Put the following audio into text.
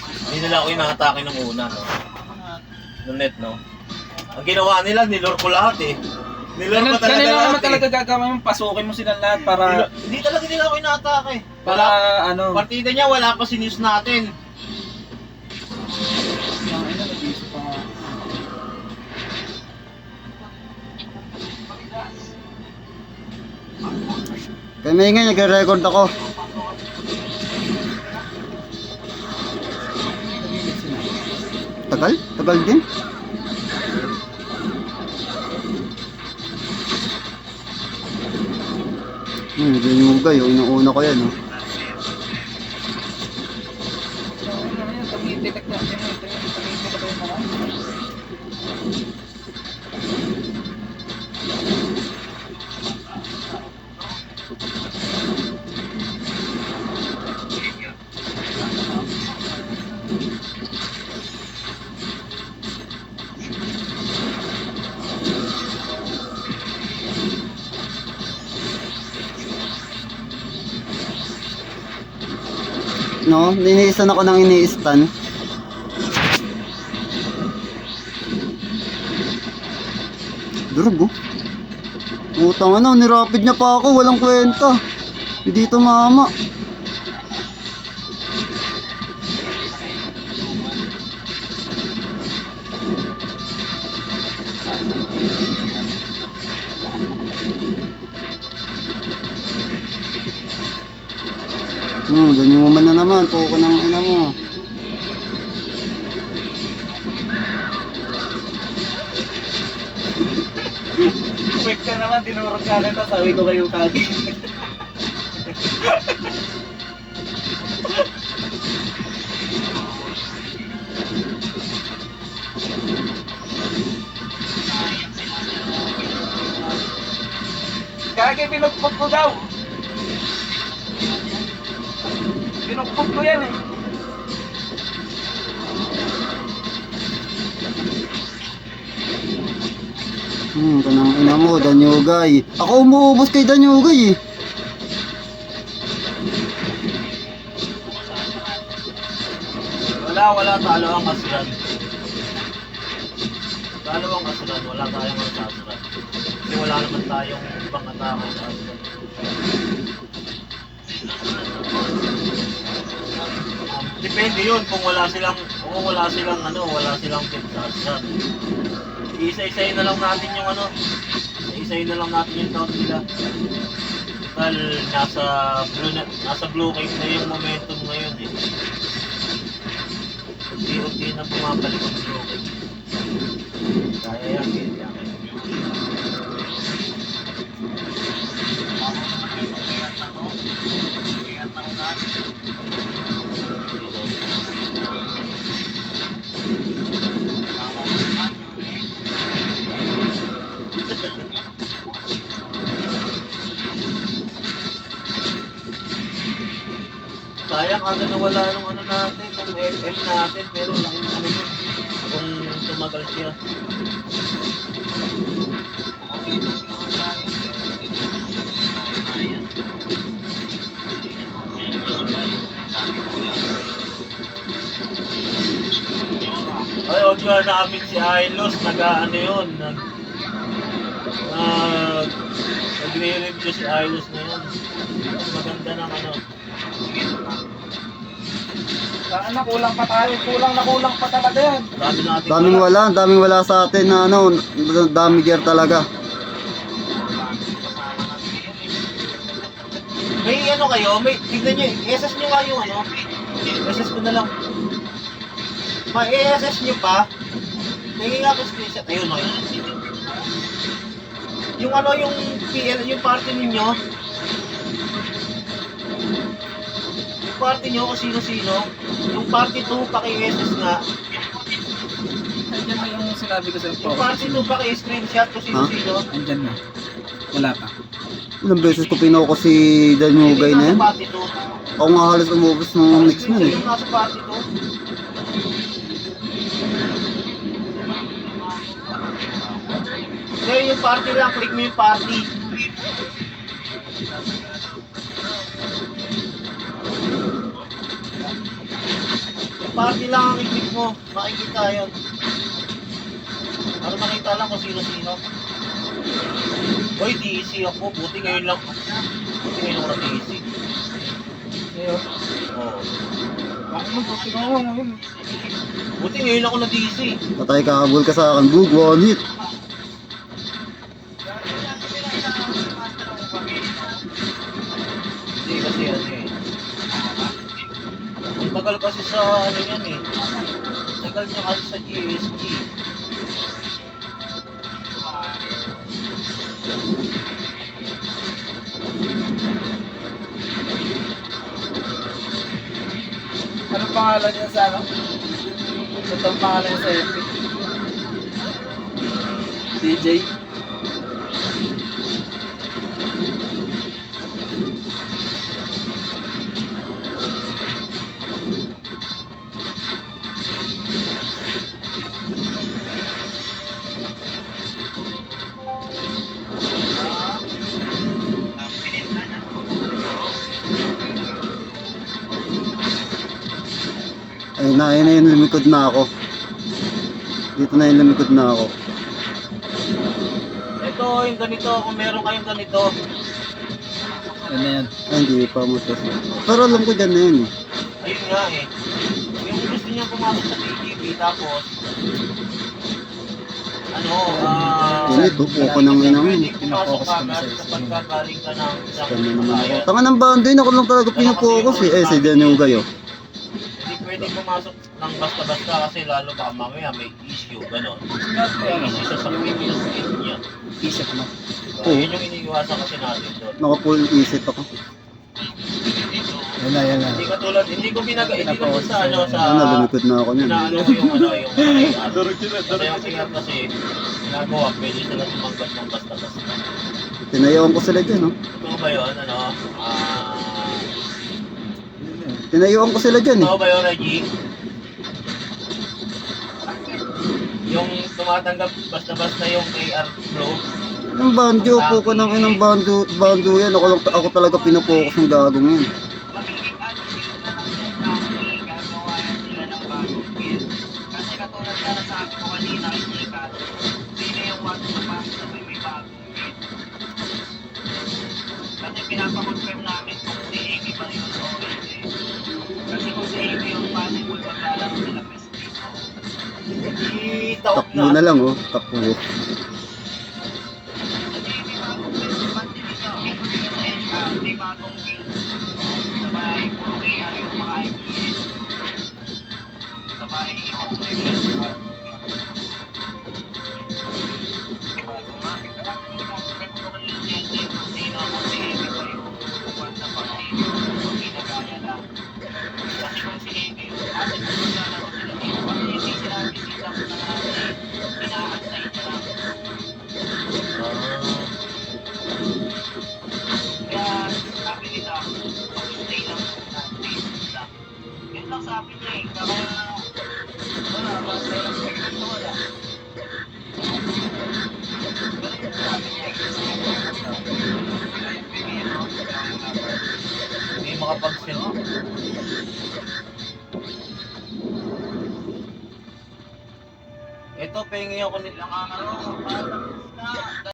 Hindi nila ako inaatake nung una, no? Nung net, no? Ang ginawa nila, nilor ko lahat eh. Nilor ko talaga Ganun lang lahat naman talaga gagawin mo, pasukin mo silang lahat para... Hindi talaga nila ako inaatake. Para ano... Partida niya, wala pa si news natin. Nag-iisip pa nga. Kaya may nga, nagre-record ako. Tagal? Tagal din? Nagayugay, oh. Inuuna ko yan, oh. Tag-i-detect natin yun. Tag-i-detect ko yung mga. No, iniistan ako ng iniistan. Durog, oh. Utang ano, nirapid niya pa ako, walang kwenta. Hindi tumama. Ganyan mo man na naman, tuko ng ina mo. Quick ka naman, tinurog ka kita, sabi ko kayo kagi. Kagi, pinukpok ko daw. Pinukpok ko yan eh. Kanang ina mo, Danyugay. Ako umuubos kay Danyugay eh. Wala, talo ang kasulan. Talo ang kasulan, wala tayong ang kasulan. Kasi wala naman tayong ibang atake sa kasulan. Depende yun kung wala silang tip sa kasulan. Isa-isayin na lang natin yung isa-isayin na lang natin yung count nila. Dahil nasa blue cave na yung momentum ngayon eh. Unti-unti na pumapalik ang blue cave. Kaya yan. Sayang agad na wala nung natin, nung LM natin, pero laking yun, kung tumagal siya. Ay, huwag nga namin si Ailos, nagre-review si Ailos na yun. Mas maganda ng Kulang pa tayo. Kulang pa talaga yan. Daming wala sa atin na dami gear talaga. May tignan nyo, i-SS nyo nga yung SS ko na lang. Ma-i-SS nyo pa, naging ako screenshot, ayun. Yung yung PL, yung party ninyo, party nyo kung sino-sino, yung party 2 paki-SS nga. Andyan na yung sinabi ko sa Yung party 2 paki-screenshot kung sino-sino. Andyan na. Wala pa. Ilang beses ko pinoko si Danyugay na yan. Party 2. Ako nga halos umubos ng mix na eh. Yung nasa party 2. Kaya yung party lang, click mo yung party. party lang ang i-click mo. Makikita yun. Para makita lang kung sino-sino. Uy, DC ako. Buti ngayon lang. Buti ngayon ako na DC. Ngayon, Oo. bakit mo buti ka nga ngayon? Buti ngayon ako na DC. Patay kakabol ka sa akin, Bug. One hit. Hindi kasi ano eh. Ang tagal kasi sa ano yan eh. Tagal niya kasi sa GSG. Anong pangalan niya sa ano? Ito ang pangalan niya sa Epic. DJ. Ayun na yun, lumikod na ako. Dito na yun, lumikod na ako. Ito, yung ganito. Kung meron kayong ganito. Yan na yan. Ay, hindi pa mo to. Pero alam ko dyan na yun eh. Ayun nga eh. Yung gusto niya pumasok sa TGB tapos ano, Yun ito, puko ng ina mo. pwede pumasok Pinapokus ka ko na agad sa kapag kagaling ka ng isang Tama naman ako. bayan. Tanga ng bando yun, ako lang talaga pinupokus eh. Eh, si Daniel Gayo. Hindi pwede pumasok ng basta-basta kasi lalo baka mamaya may issue, gano'n. May Ano? issue siya sa previous hit niya. Isip mo. Oo. Yun yung iniiwasan kasi natin doon. Naka-full isip ako. Yan na, yan na. Hindi katulad, hindi ko hindi naman sa ano, sa Ano, lumikod na ako niyan. inaano ko yung ano, yung KR. Kasi yung KR kasi ginagawa, pwede sila tumanggat ng basta-basta. Tinayuan ko sila dyan, no? Totoo ba yun, ano? Tinayuan ko sila dyan eh. Totoo ba yun, Reggie? Yung tumatanggap basta-basta yung KR Pro. Ang bando, puko ng inang bando yan. Ako talaga pinupokus ng gagong yun. Kasi katulad na nasabi ko kanina kay Nika, sino yung mga tumapasok na may bagong kit. Kasi pinapakonfirm namin kung si Amy ba yun o hindi. Kasi kung si Amy yung possible maglalaro sila best dito. Taok Takbo na lang, oh. Takbo. Kasi may bagong kit, pati dito, may bagong kit. Sabay, puro KR yung mga IPS. Sabay, sabi niya eh, kaya wala, basta yung wala. Hindi makapag-sell. Ito, pengi ako nila.